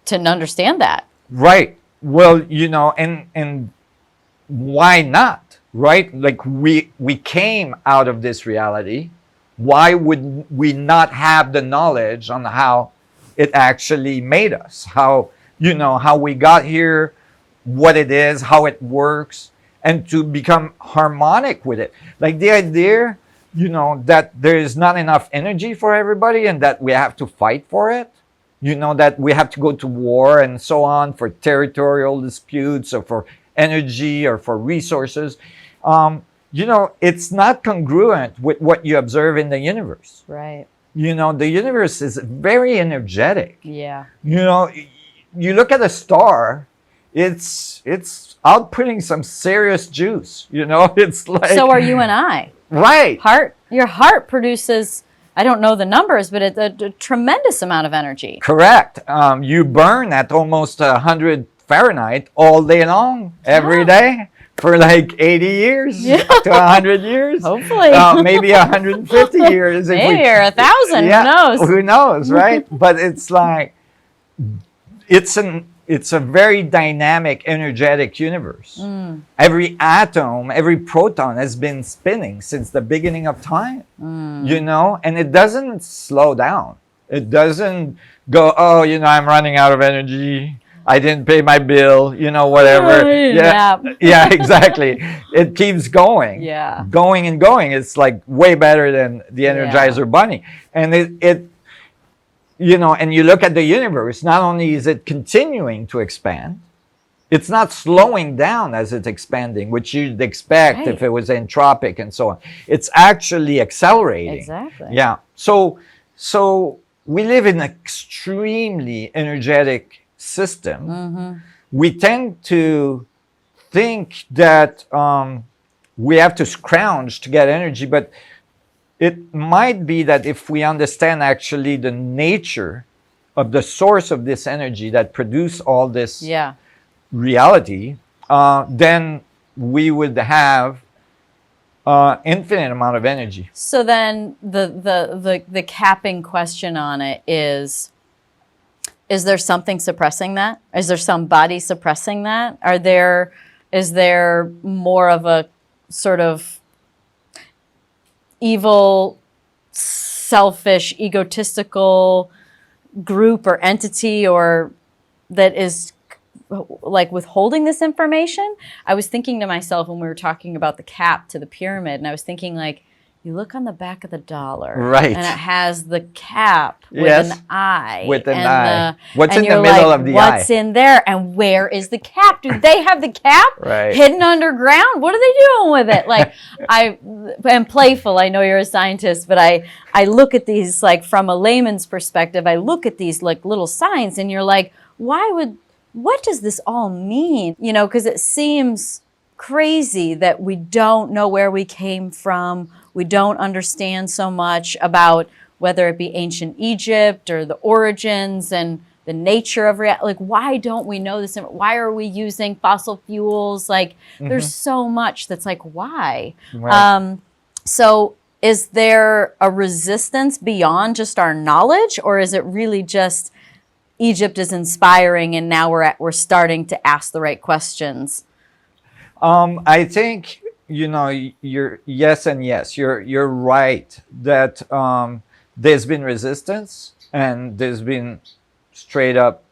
To understand that. Right. Well, you know, and why not? Right? Like we came out of this reality. Why would we not have the knowledge on how it actually made us? How, you know, how we got here, what it is, how it works, and to become harmonic with it. Like the idea, you know, that there is not enough energy for everybody and that we have to fight for it. You know, that we have to go to war and so on for territorial disputes or for energy or for resources. You know, it's not congruent with what you observe in the universe. Right. You know, the universe is very energetic. Yeah. You know, you look at a star, it's outputting some serious juice. You know, it's like. So are you and I. Right. Your heart produces, I don't know the numbers, but it's a tremendous amount of energy. Correct. You burn at almost 100 Fahrenheit all day long, every day, for like 80 years to 100 years. Hopefully. Maybe 150 years. Maybe or 1,000, yeah, who knows? Who knows, right? But it's like, it's a very dynamic, energetic universe. Every atom, every proton has been spinning since the beginning of time, you know, and it doesn't slow down. It doesn't go, oh, you know, I'm running out of energy. I didn't pay my bill, you know, whatever. Yeah, exactly. It keeps going. Yeah. Going and going. It's like way better than the Energizer Bunny. And it you know, and you look at the universe, not only is it continuing to expand, it's not slowing down as it's expanding, which you'd expect if it was entropic and so on. It's actually accelerating. Exactly. Yeah. So we live in an extremely energetic system. We tend to think that we have to scrounge to get energy, but it might be that if we understand actually the nature of the source of this energy that produce all this reality, then we would have infinite amount of energy. So then the capping question on it is there something suppressing that? Is there some body suppressing that? Is there more of a sort of evil, selfish, egotistical group or entity or that is like withholding this information? I was thinking to myself when we were talking about the cap to the pyramid, and I was thinking like, you look on the back of the dollar, right, and it has the cap with an eye. With an and eye. What's and in the you're middle like, of the what's eye? in there, and where is the cap? Do they have the cap hidden underground? What are they doing with it? Like, I am playful. I know you're a scientist, but I look at these like from a layman's perspective. I look at these like little signs, and you're like, what does this all mean? You know, because it seems crazy that we don't know where we came from. We don't understand so much about whether it be ancient Egypt or the origins, and the nature of reality. Like, why don't we know this? Why are we using fossil fuels? Like, there's so much that's like, why? Right. So is there a resistance beyond just our knowledge, or is it really just Egypt is inspiring and now we're starting to ask the right questions? I think, you're yes and yes. You're right that there's been resistance and there's been straight up,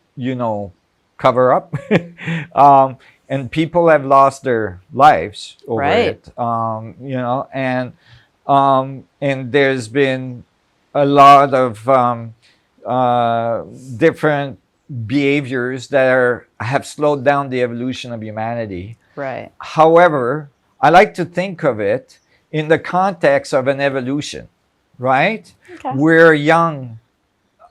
cover up, and people have lost their lives over Right. it. And there's been a lot of different behaviors that have slowed down the evolution of humanity. Right. However, I like to think of it in the context of an evolution, right? Okay. We're a young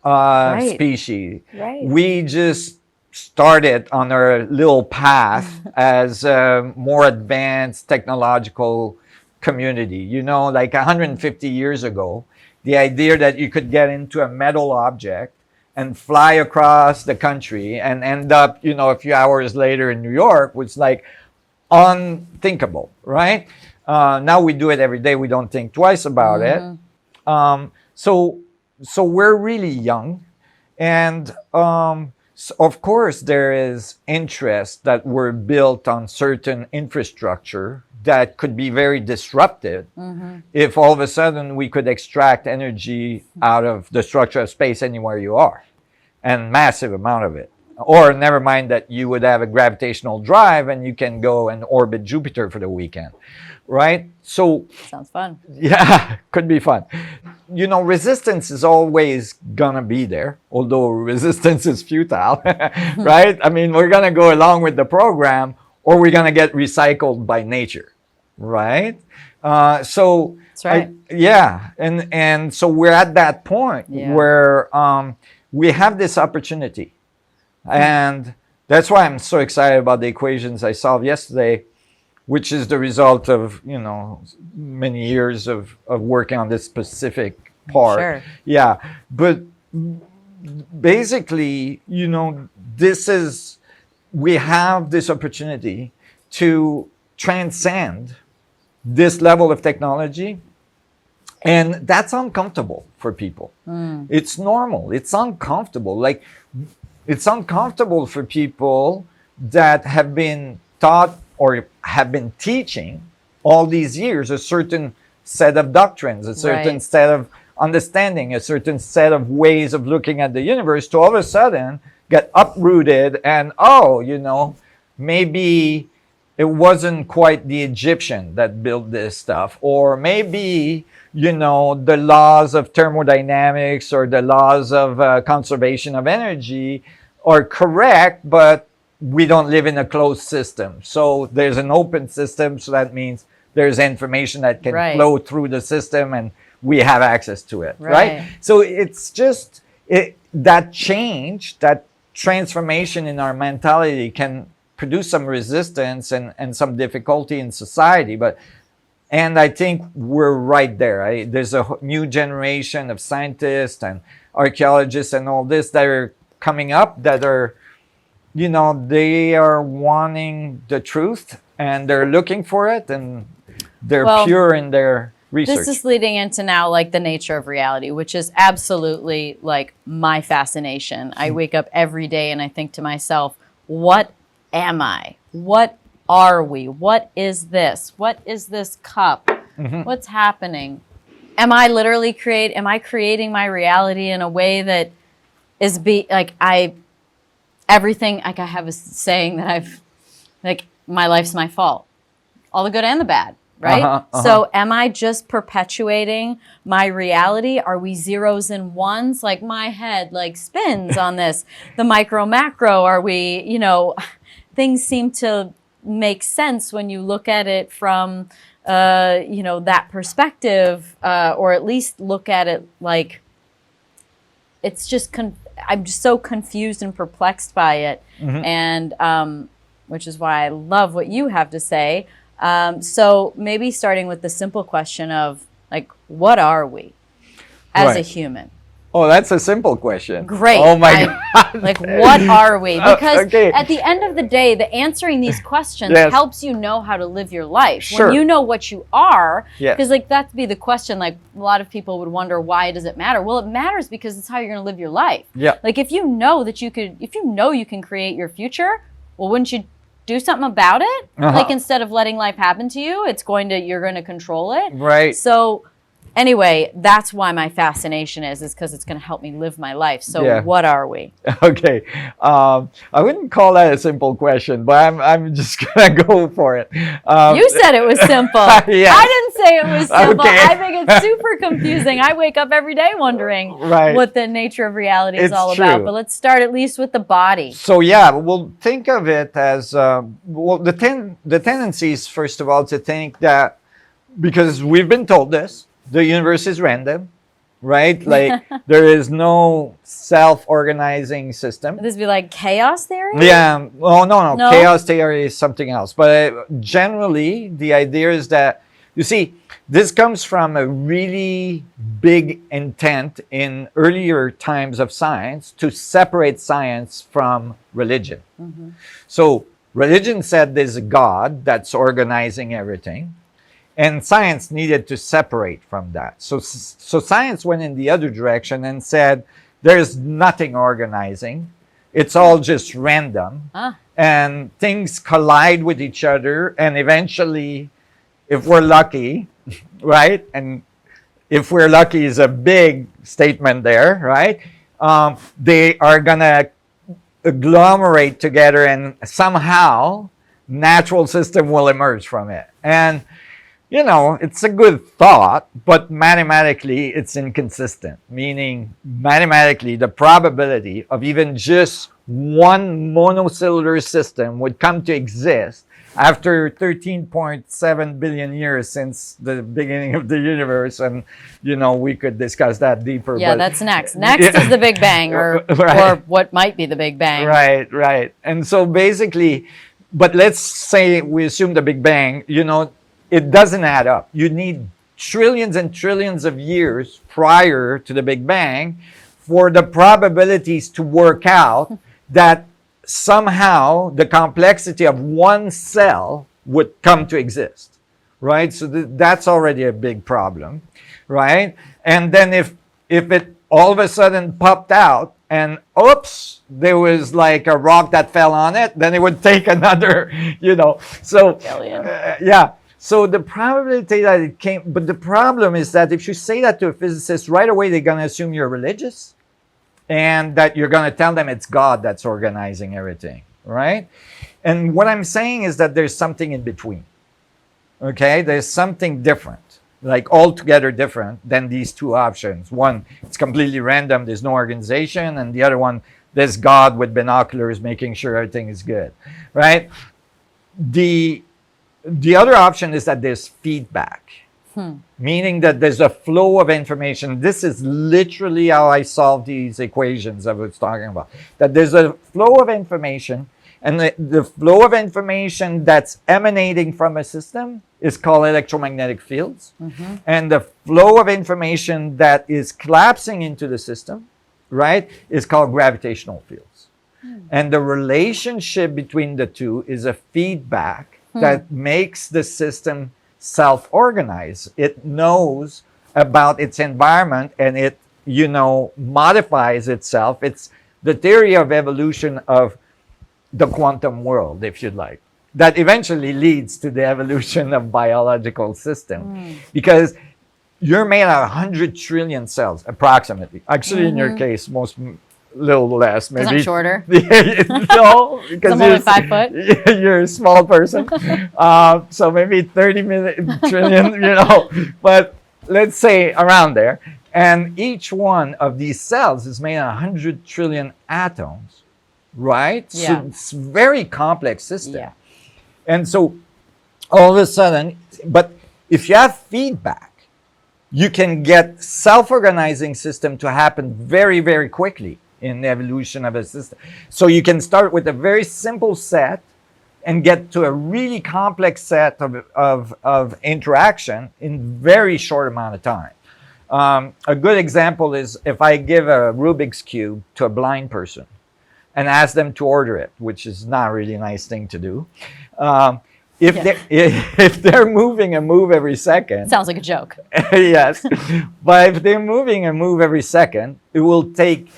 Right. species. Right. We just started on our little path as a more advanced technological community. Like 150 years ago, the idea that you could get into a metal object and fly across the country and end up, a few hours later in New York was like unthinkable, right? Now we do it every day. We don't think twice about it. So we're really young, and so of course there is interest that we're built on certain infrastructure that could be very disruptive if all of a sudden we could extract energy out of the structure of space anywhere you are, and massive amount of it. Or never mind that you would have a gravitational drive and you can go and orbit Jupiter for the weekend, right? So Sounds fun. yeah, could be fun. Resistance is always gonna be there, although resistance is futile, right? I mean, we're gonna go along with the program or we're gonna get recycled by nature, right? So That's right. and so we're at that point where we have this opportunity. And that's why I'm so excited about the equations I solved yesterday, which is the result of, many years of working on this specific part. Sure. Yeah. But basically, we have this opportunity to transcend this level of technology. And that's uncomfortable for people. It's normal. It's uncomfortable. Like, it's uncomfortable for people that have been taught or have been teaching all these years a certain set of doctrines, a certain set of understanding, a certain set of ways of looking at the universe, to all of a sudden get uprooted and, maybe it wasn't quite the Egyptian that built this stuff, or maybe the laws of thermodynamics or the laws of conservation of energy are correct, but we don't live in a closed system. So there's an open system, so that means there's information that can flow through the system and we have access to it, right? So it's just that change, that transformation in our mentality can produce some resistance and some difficulty in society, and I think we're right there. There's a new generation of scientists and archaeologists and all this that are coming up that are, they are wanting the truth and they're looking for it and they're pure in their research. This is leading into now like the nature of reality, which is absolutely like my fascination. I wake up every day and I think to myself, what am I? What are we? What is this? What is this cup? What's happening? Am I creating my reality in a way that is everything, like I have a saying that my life's my fault. All the good and the bad, right? So am I just perpetuating my reality? Are we zeros and ones? Like my head spins on this, the micro macro, are we, things seem to make sense when you look at it from, that perspective, or at least look at it like it's just, I'm just so confused and perplexed by it. And which is why I love what you have to say. So maybe starting with the simple question of what are we as a human? Oh, that's a simple question. Great. Oh my God. Like, what are we? Because Okay. at the end of the day, the answering these questions Yes. helps you know how to live your life. Sure. When you know what you are, Yes. because like that'd be the question. Like a lot of people would wonder, why does it matter? Well, it matters because it's how you're going to live your life. Yeah. Like if you know that you could, if you know you can create your future, well, wouldn't you do something about it? Like instead of letting life happen to you, you're going to control it. Right. So anyway, that's why my fascination is because it's going to help me live my life. So Yeah. what are we? Okay. I wouldn't call that a simple question, but I'm just gonna go for it. You said it was simple. Yes. I didn't say it was simple. Okay. I think it's super confusing. I wake up every day wondering Right. what the nature of reality is It's all about. true. But let's start at least with the body. So yeah, we'll think of it as the tendency is first of all to think that because we've been told this, the universe is random, right? Like there is no self-organizing system. Would this be like chaos theory? Yeah. Well, no. No? Chaos theory is something else. But generally, the idea is that, you see, this comes from a really big intent in earlier times of science to separate science from religion. So religion said there's a God that's organizing everything. And science needed to separate from that. So science went in the other direction and said, there's nothing organizing. It's all just random. And things collide with each other. And eventually, if we're lucky, right? And if we're lucky is a big statement there, right? They are going to agglomerate together and somehow natural system will emerge from it. And you know, it's a good thought, but mathematically it's inconsistent, meaning mathematically the probability of even just one monocellular system would come to exist after 13.7 billion years since the beginning of the universe. And, you know, we could discuss that deeper. Yeah, but, that's next. Next is the Big Bang or what might be the Big Bang. Right. And so basically, but let's say we assume the Big Bang, you know, it doesn't add up. You need trillions and trillions of years prior to the Big Bang for the probabilities to work out that somehow the complexity of one cell would come to exist, right? So that's already a big problem, right? And then if it all of a sudden popped out and oops, there was like a rock that fell on it, then it would take another, you know, so yeah. So the probability that it came, but the problem is that if you say that to a physicist right away, they're going to assume you're religious and that you're going to tell them it's God that's organizing everything, right? And what I'm saying is that there's something in between, okay? There's something different, like altogether different than these two options. One, it's completely random, there's no organization, and the other one, there's God with binoculars making sure everything is good, right? The other option is that there's feedback, meaning that there's a flow of information. This is literally how I solve these equations I was talking about. That there's a flow of information, and the flow of information that's emanating from a system is called electromagnetic fields. And the flow of information that is collapsing into the system, right, is called gravitational fields. And the relationship between the two is a feedback that makes the system self-organize. It knows about its environment and it, you know, modifies itself. It's the theory of evolution of the quantum world, if you'd like, that eventually leads to the evolution of biological system. Because you're made out of 100 trillion cells, approximately. Actually, in your case, most little less, maybe. Because I'm shorter. No, because I'm only 5 foot. You're a small person. So maybe 30 trillion, you know, but let's say around there. And each one of these cells is made of 100 trillion atoms, right? Yeah. So it's a very complex system. Yeah. And so all of a sudden, but if you have feedback, you can get self-organizing system to happen very, very quickly in the evolution of a system. So you can start with a very simple set and get to a really complex set of interaction in very short amount of time. A good example is if I give a Rubik's Cube to a blind person and ask them to order it, which is not really a nice thing to do. If they're moving a move every second, Sounds like a joke. yes, but if they're moving a move every second, it will take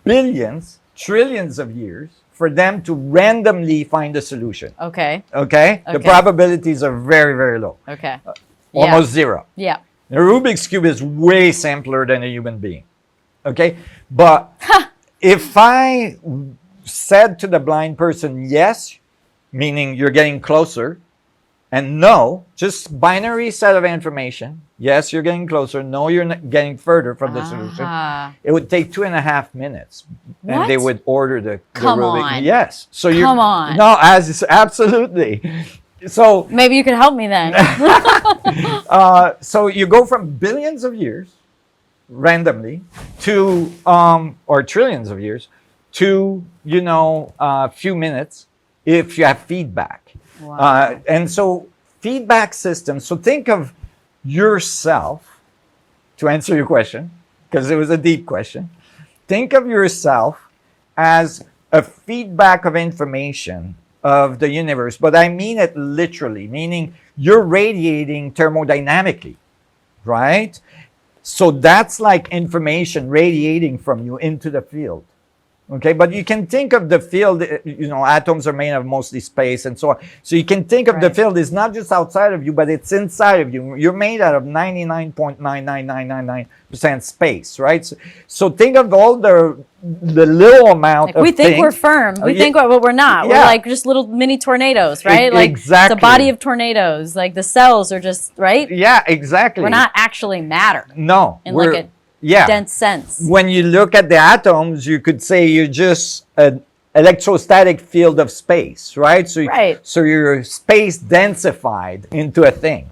billions, trillions of years for them to randomly find a solution. Okay. Okay? The probabilities are very, very low. Okay. Almost zero. Yeah. The Rubik's Cube is way simpler than a human being. Okay? But if I said to the blind person, yes, meaning you're getting closer, and no, just binary set of information. Yes, you're getting closer. No, you're not getting further from the solution. It would take 2.5 minutes, and they would order the Come Rubik. on. Yes. So you Come on. No, absolutely. So Maybe you could help me then. so you go from billions of years randomly to or trillions of years to a few minutes if you have feedback. Wow. And so feedback systems. So think of yourself, to answer your question, because it was a deep question. Think of yourself as a feedback of information of the universe, but I mean it literally, meaning you're radiating thermodynamically, right? So that's like information radiating from you into the field. Okay, but you can think of the field, atoms are made of mostly space and so on. So you can think of the field is not just outside of you, but it's inside of you. You're made out of 99.99999% space, right? So think of all the little amount of we think things. we're firm. We think we're not. Yeah. We're like just little mini tornadoes, right? Like exactly. the body of tornadoes. Like the cells are just, right? Yeah, exactly. We're not actually matter. No. In like a dense sense. When you look at the atoms, you could say you're just an electrostatic field of space, right? So you're space densified into a thing.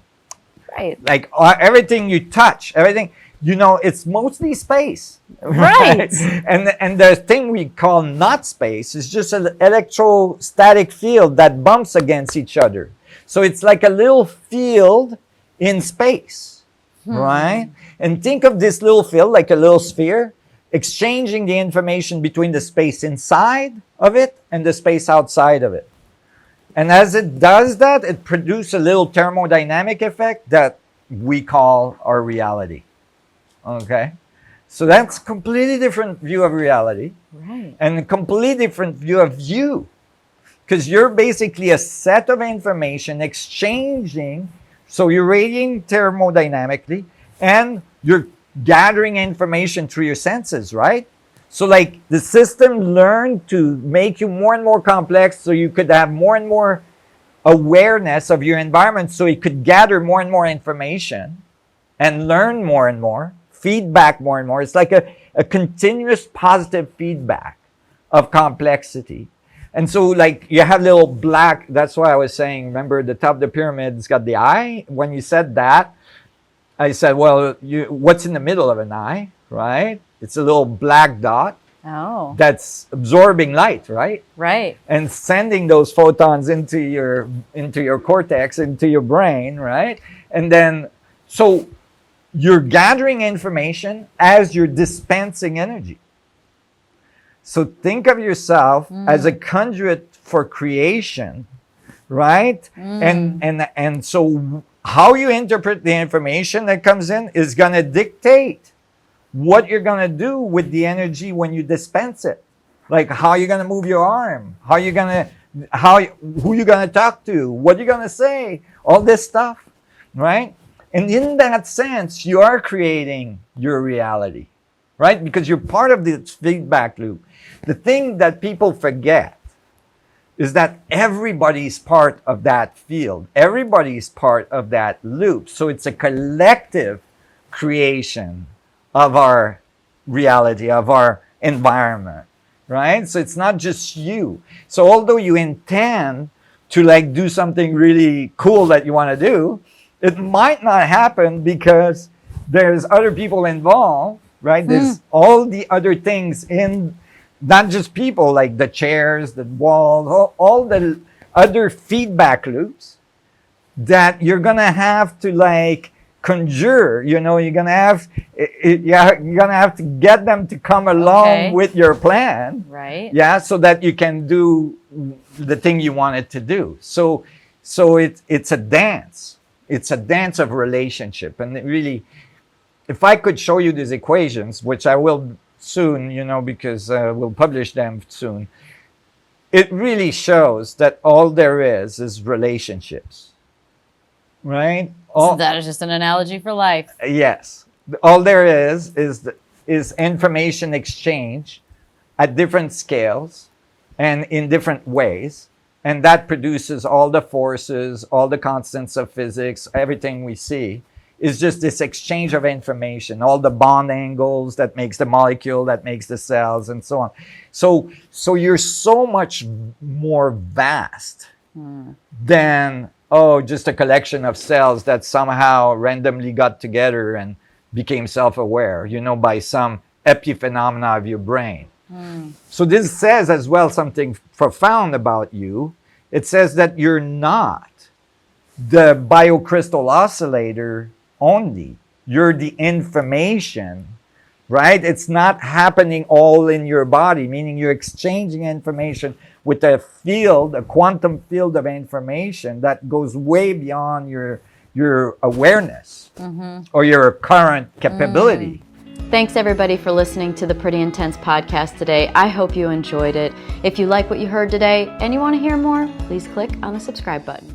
Right. Like everything you touch, everything, it's mostly space. Right. And the thing we call not space is just an electrostatic field that bumps against each other. So it's like a little field in space, right? And think of this little field like a little sphere, exchanging the information between the space inside of it and the space outside of it. And as it does that, it produces a little thermodynamic effect that we call our reality. Okay? So that's a completely different view of reality. Right. And a completely different view of you. Because you're basically a set of information exchanging. So you're radiating thermodynamically, and you're gathering information through your senses, right? So like the system learned to make you more and more complex so you could have more and more awareness of your environment, so it could gather more and more information and learn more and more, feedback more and more. It's like a continuous positive feedback of complexity. And so like you have little black, that's why I was saying, remember the top of the pyramid's got the eye? When you said that, I said, well, what's in the middle of an eye, right? It's a little black dot that's absorbing light, right? Right. And sending those photons into your cortex, into your brain, right? And then, so you're gathering information as you're dispensing energy. So think of yourself as a conduit for creation, right? And so how you interpret the information that comes in is going to dictate what you're going to do with the energy when you dispense it. Like how you're going to move your arm, who you're going to talk to, what you're going to say, all this stuff, right? And in that sense, you are creating your reality, right? Because you're part of this feedback loop. The thing that people forget is that everybody's part of that field. Everybody's part of that loop. So it's a collective creation of our reality, of our environment, right? So it's not just you. So although you intend to like do something really cool that you want to do, it might not happen because there's other people involved, right? There's all the other things in, not just people, like the chairs, the walls, all the other feedback loops that you're going to have to like conjure. You know, you're gonna have to get them to come along Okay. with your plan. Right. Yeah, so that you can do the thing you wanted to do. So it's a dance. It's a dance of relationship. And it really, if I could show you these equations, which I will soon, you know, because we'll publish them soon, it really shows that all there is relationships, right? So that is just an analogy for life. Yes. All there is information exchange at different scales and in different ways. And that produces all the forces, all the constants of physics, everything we see is just this exchange of information, all the bond angles that makes the molecule, that makes the cells, and so on. So you're so much more vast than, just a collection of cells that somehow randomly got together and became self-aware, you know, by some epiphenomena of your brain. So this says as well something profound about you. It says that you're not the biocrystal oscillator only. You're the information, right? It's not happening all in your body, meaning you're exchanging information with a field, a quantum field of information that goes way beyond your awareness or your current capability. Thanks everybody for listening to the Pretty Intense podcast today. I hope you enjoyed it. If you like what you heard today and you want to hear more, please click on the subscribe button.